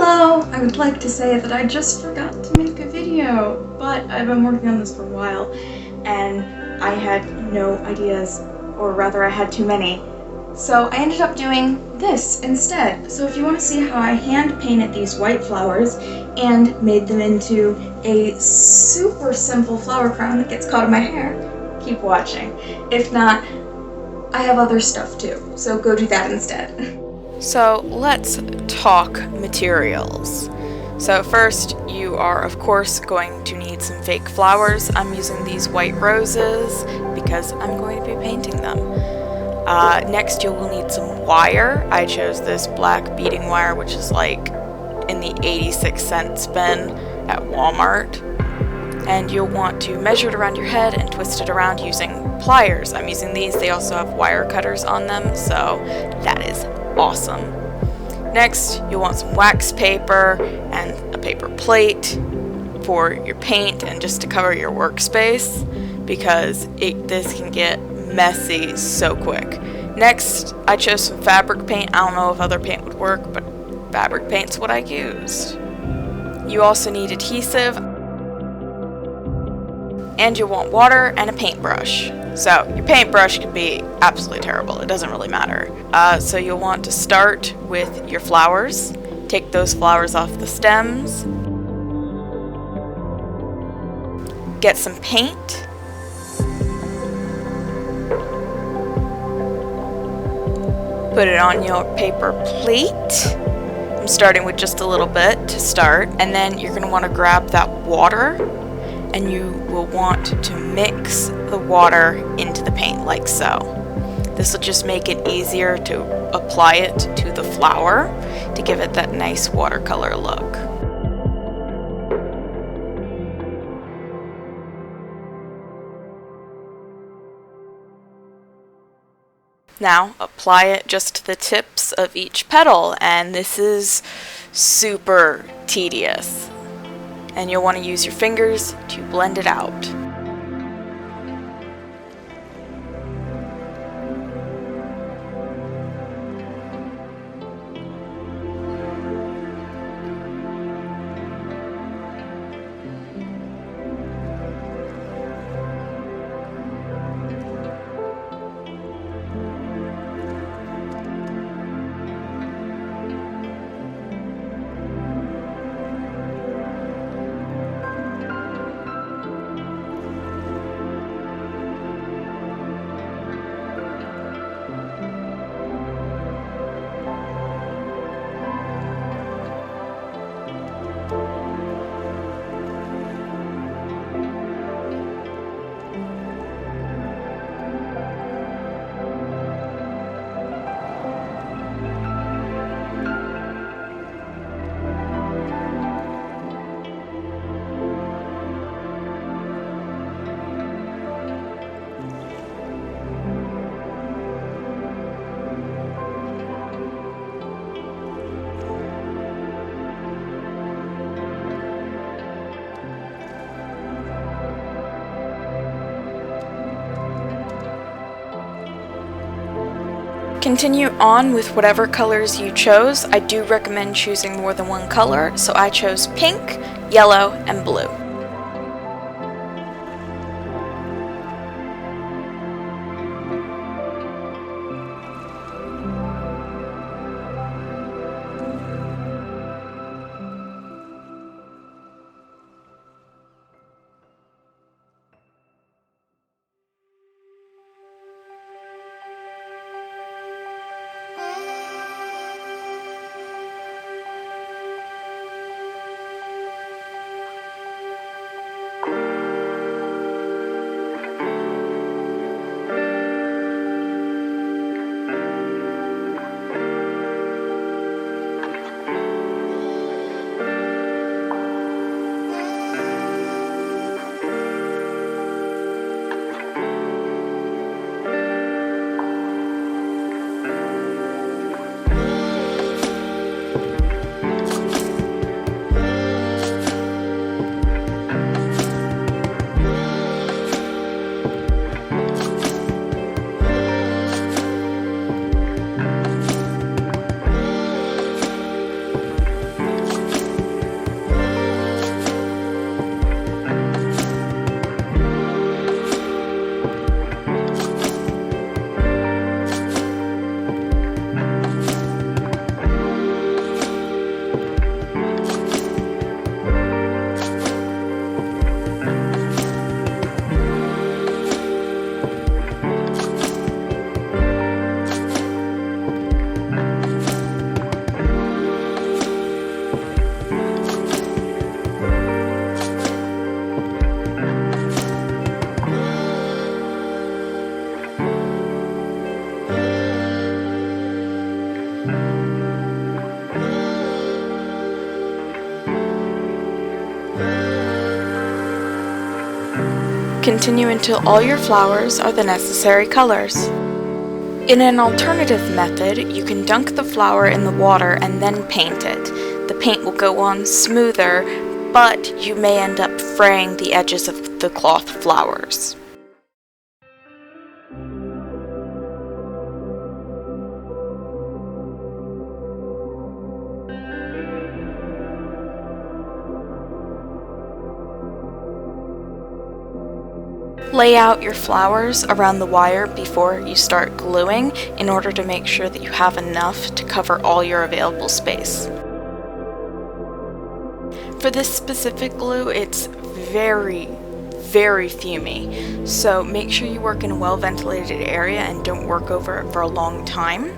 Hello! I would like to say that I just forgot to make a video, but I've been working on this for a while, and I had no ideas, or rather I had too many. So I ended up doing this instead. So if you want to see how I hand painted these white flowers and made them into a super simple flower crown that gets caught in my hair, keep watching. If not, I have other stuff too, so go do that instead. So let's talk materials. So first, you are of course going to need some fake flowers. I'm using these white roses because I'm going to be painting them. Next, you will need some wire. I chose this black beading wire, which is like in the 86-cent bin at Walmart. And you'll want to measure it around your head and twist it around using pliers. I'm using these. They also have wire cutters on them, so that is awesome. Next, you'll want some wax paper and a paper plate for your paint and just to cover your workspace because this can get messy so quick. Next, I chose some fabric paint. I don't know if other paint would work, but fabric paint's what I used. You also need adhesive, and you'll want water and a paintbrush. So your paintbrush could be absolutely terrible, it doesn't really matter. So you'll want to start with your flowers, take those flowers off the stems, get some paint, put it on your paper plate. I'm starting with just a little bit to start, and then you're going to want to grab that water and you will want to mix the water into the paint like so. This will just make it easier to apply it to the flower to give it that nice watercolor look. Now apply it just to the tips of each petal, and this is super tedious. And you'll want to use your fingers to blend it out. Continue on with whatever colors you chose. I do recommend choosing more than one color, so I chose pink, yellow, and blue. Continue until all your flowers are the necessary colors. In an alternative method, you can dunk the flower in the water and then paint it. The paint will go on smoother, but you may end up fraying the edges of the cloth flowers. Lay out your flowers around the wire before you start gluing in order to make sure that you have enough to cover all your available space. For this specific glue, it's very fumy, so make sure you work in a well-ventilated area and don't work over it for a long time.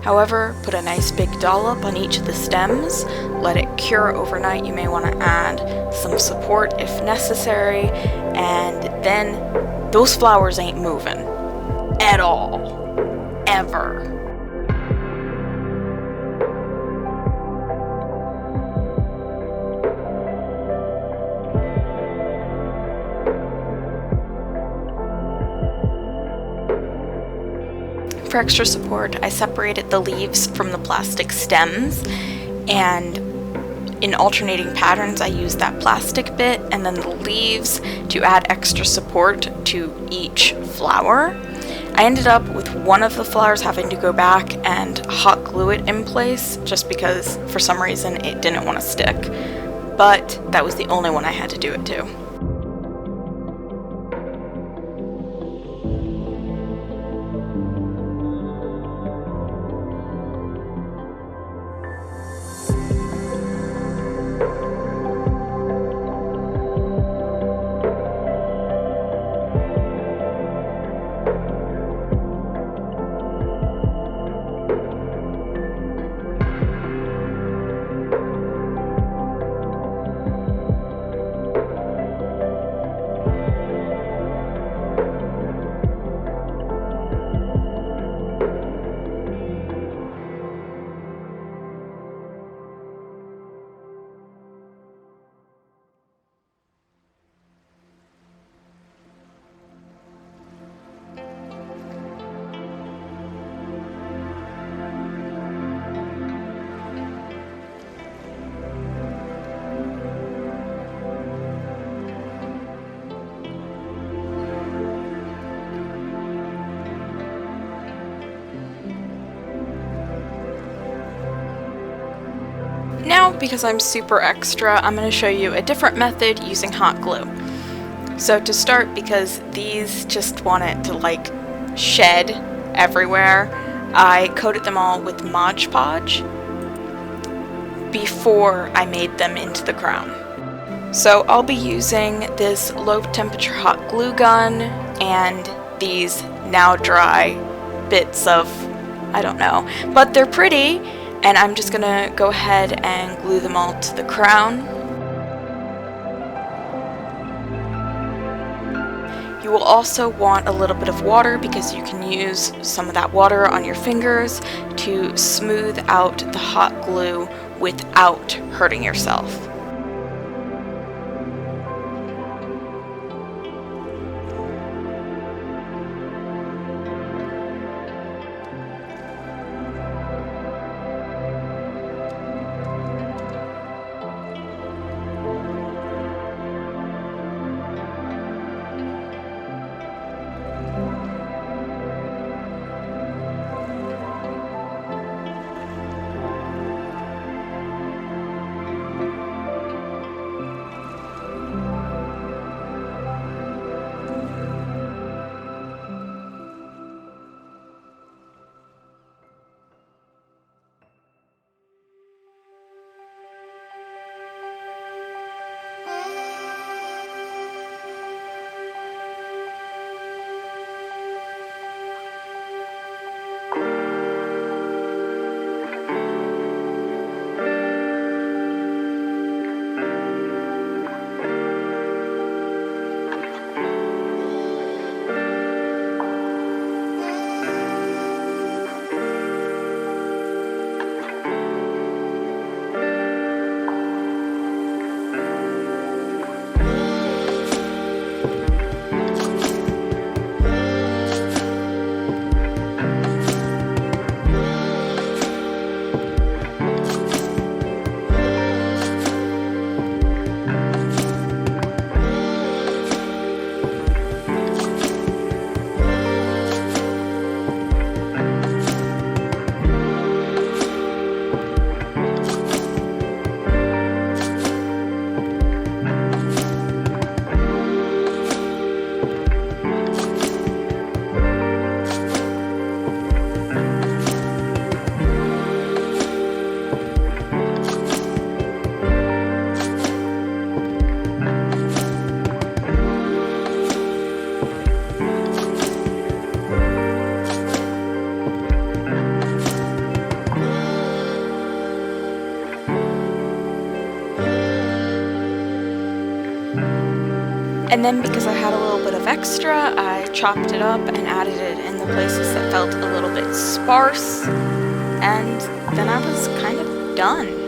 However, put a nice big dollop on each of the stems, let it cure overnight. You may want to add some support if necessary, and then those flowers ain't moving at all, ever. For extra support, I separated the leaves from the plastic stems, and in alternating patterns I used that plastic bit and then the leaves to add extra support to each flower. I ended up with one of the flowers having to go back and hot glue it in place just because for some reason it didn't want to stick, but that was the only one I had to do it to. Now, because I'm super extra, I'm going to show you a different method using hot glue. So to start, because these just want it to like shed everywhere, I coated them all with Mod Podge before I made them into the crown. So I'll be using this low temperature hot glue gun and these now dry bits of, I don't know, but they're pretty. And I'm just gonna go ahead and glue them all to the crown. You will also want a little bit of water because you can use some of that water on your fingers to smooth out the hot glue without hurting yourself. And then because I had a little bit of extra, I chopped it up and added it in the places that felt a little bit sparse, and then I was kind of done.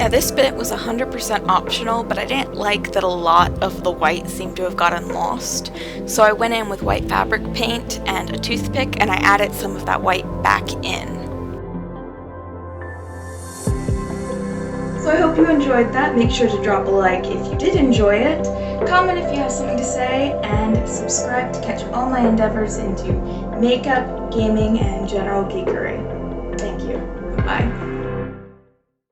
Now this bit was 100% optional, but I didn't like that a lot of the white seemed to have gotten lost. So I went in with white fabric paint and a toothpick and I added some of that white back in. So I hope you enjoyed that. Make sure to drop a like if you did enjoy it, comment if you have something to say, and subscribe to catch all my endeavors into makeup, gaming, and general geekery. Thank you. Goodbye.